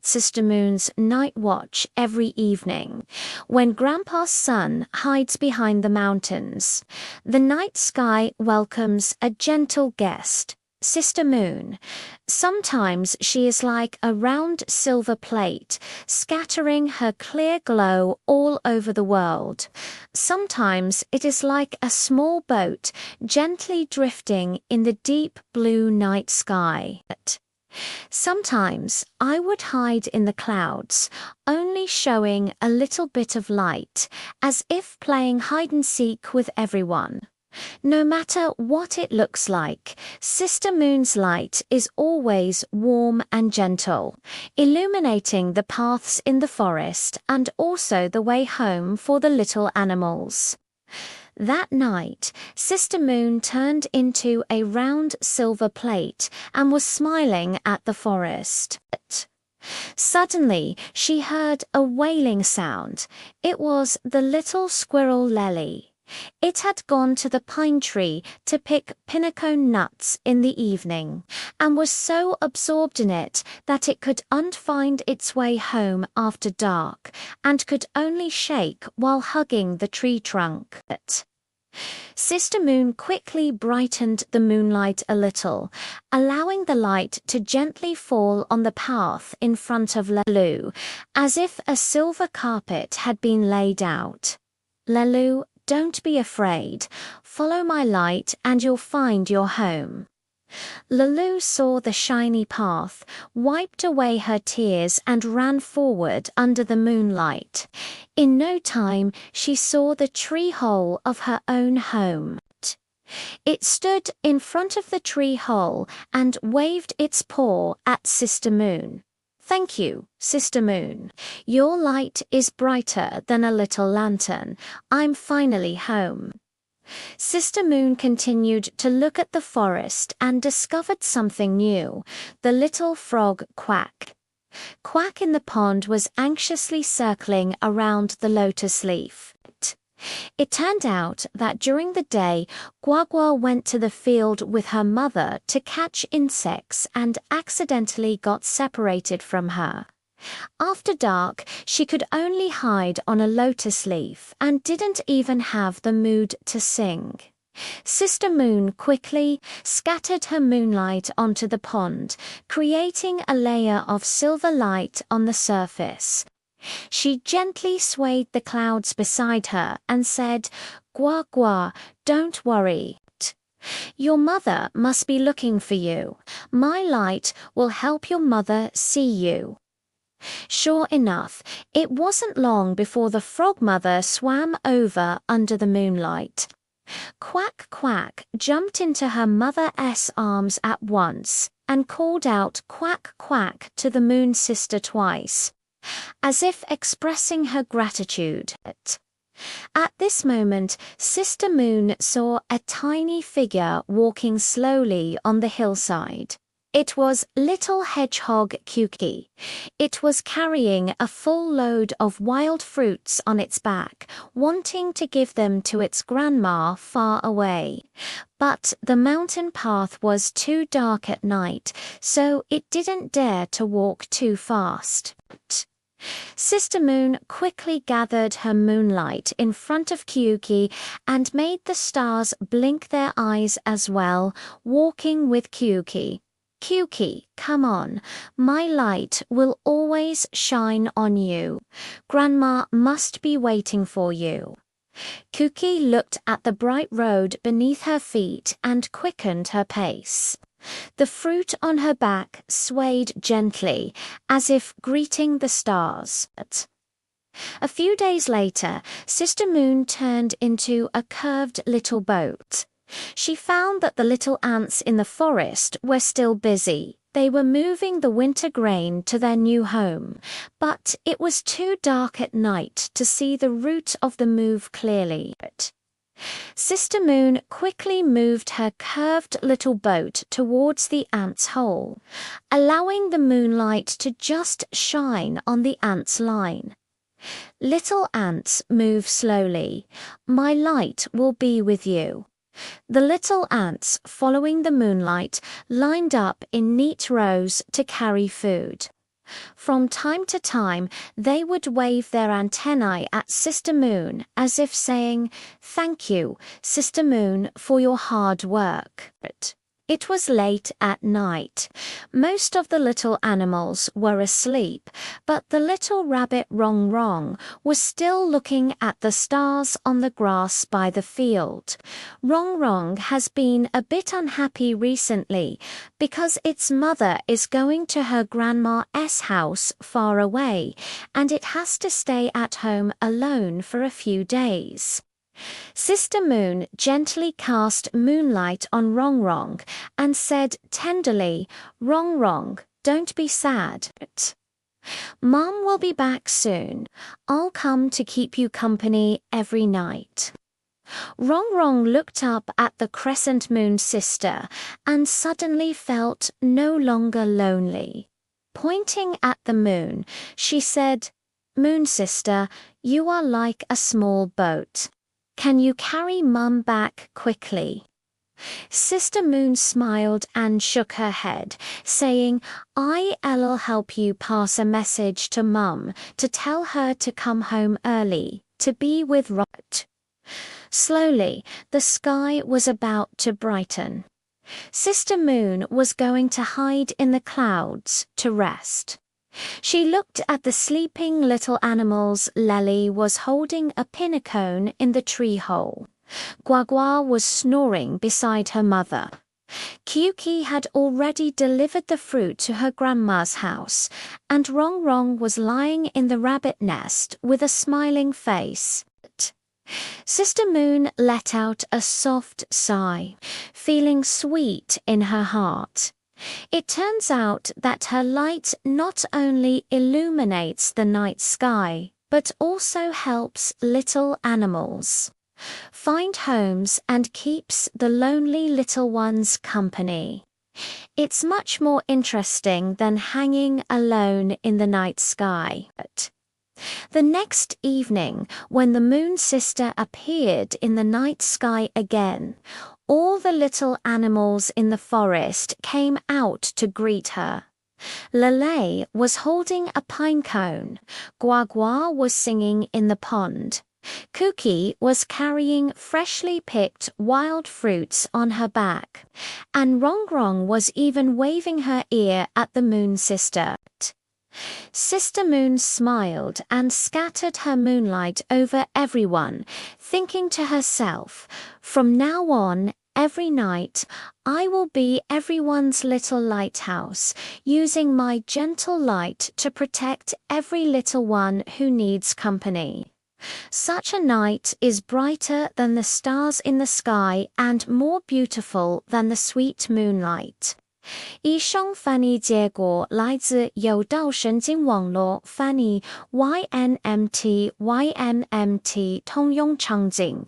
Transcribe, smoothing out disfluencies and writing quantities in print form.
at Sister Moon's night watch every evening, when Grandpa's sun hides behind the mountains. The night sky welcomes a gentle guest, Sister Moon. Sometimes she is like a round silver plate, scattering her clear glow all over the world. Sometimes it is like a small boat gently drifting in the deep blue night sky. Sometimes I would hide in the clouds, only showing a little bit of light, as if playing hide-and-seek with everyone. No matter what it looks like, Sister Moon's light is always warm and gentle, illuminating the paths in the forest and also the way home for the little animals. That night, Sister Moon turned into a round silver plate and was smiling at the forest. Suddenly, she heard a wailing sound. It was the little squirrel Lely. It had gone to the pine tree to pick pinnacle nuts in the evening, and was so absorbed in it that it could not find its way home after dark, and could only shake while hugging the tree trunk. Sister Moon quickly brightened the moonlight a little, allowing the light to gently fall on the path in front of Lelu, as if a silver carpet had been laid out. "Lelu, don't be afraid. Follow my light and you'll find your home." Lulu saw the shiny path, wiped away her tears and ran forward under the moonlight. In no time, she saw the tree hole of her own home. It stood in front of the tree hole and waved its paw at Sister Moon. "Thank you, Sister Moon. Your light is brighter than a little lantern. I'm finally home." Sister Moon continued to look at the forest and discovered something new: the little frog Quack. Quack in the pond was anxiously circling around the lotus leaf. It turned out that during the day, Guagua went to the field with her mother to catch insects and accidentally got separated from her. After dark, she could only hide on a lotus leaf and didn't even have the mood to sing. Sister Moon quickly scattered her moonlight onto the pond, creating a layer of silver light on the surface. She gently swayed the clouds beside her and said, "Gua Gua, don't worry. Your mother must be looking for you. My light will help your mother see you." Sure enough, it wasn't long before the frog mother swam over under the moonlight. Quack Quack jumped into her mother's arms at once and called out "Quack Quack" to the moon sister twice, as if expressing her gratitude. At this moment, Sister Moon saw a tiny figure walking slowly on the hillside. It was little hedgehog Kuki. It was carrying a full load of wild fruits on its back, wanting to give them to its grandma far away. But the mountain path was too dark at night, so it didn't dare to walk too fast. Sister Moon quickly gathered her moonlight in front of Kyuki and made the stars blink their eyes as well, walking with Kyuki. "Kyuki, come on. My light will always shine on you. Grandma must be waiting for you." Kyuki looked at the bright road beneath her feet and quickened her pace. The fruit on her back swayed gently, as if greeting the stars. A few days later, Sister Moon turned into a curved little boat. She found that the little ants in the forest were still busy. They were moving the winter grain to their new home, but it was too dark at night to see the route of the move clearly. Sister Moon quickly moved her curved little boat towards the ants' hole, allowing the moonlight to just shine on the ants' line. "Little ants, move slowly. My light will be with you." The little ants, following the moonlight, lined up in neat rows to carry food. From time to time, they would wave their antennae at Sister Moon as if saying, "Thank you, Sister Moon, for your hard work." It was late at night. Most of the little animals were asleep, but the little rabbit Rong Rong was still looking at the stars on the grass by the field. Rong Rong has been a bit unhappy recently because its mother is going to her grandma's house far away, and it has to stay at home alone for a few days. Sister Moon gently cast moonlight on Rong Rong and said tenderly, "Rong Rong, don't be sad. Mom will be back soon. I'll come to keep you company every night." Rong Rong looked up at the crescent moon sister and suddenly felt no longer lonely. Pointing at the moon, she said, "Moon sister, you are like a small boat. Can you carry Mum back quickly?" Sister Moon smiled and shook her head, saying, "I'll help you pass a message to Mum to tell her to come home early, to be with Robert." Slowly, the sky was about to brighten. Sister Moon was going to hide in the clouds to rest. She looked at the sleeping little animals. Lely was holding a pinnacone in the tree hole. Guagua was snoring beside her mother. Kyuki had already delivered the fruit to her grandma's house, and Rong Rong was lying in the rabbit nest with a smiling face. Sister Moon let out a soft sigh, feeling sweet in her heart. It turns out that her light not only illuminates the night sky, but also helps little animals find homes and keeps the lonely little ones company. It's much more interesting than hanging alone in the night sky. The next evening, when the moon sister appeared in the night sky again, all the little animals in the forest came out to greet her. Lele was holding a pine cone. Guagua was singing in the pond. Cookie was carrying freshly picked wild fruits on her back. And Rong Rong was even waving her ear at the moon sister. Sister Moon smiled and scattered her moonlight over everyone, thinking to herself, "From now on, every night, I will be everyone's little lighthouse, using my gentle light to protect every little one who needs company." Such a night is brighter than the stars in the sky and more beautiful than the sweet moonlight. 以上翻译结果来自有道神经网络翻译 YNMT 通用场景。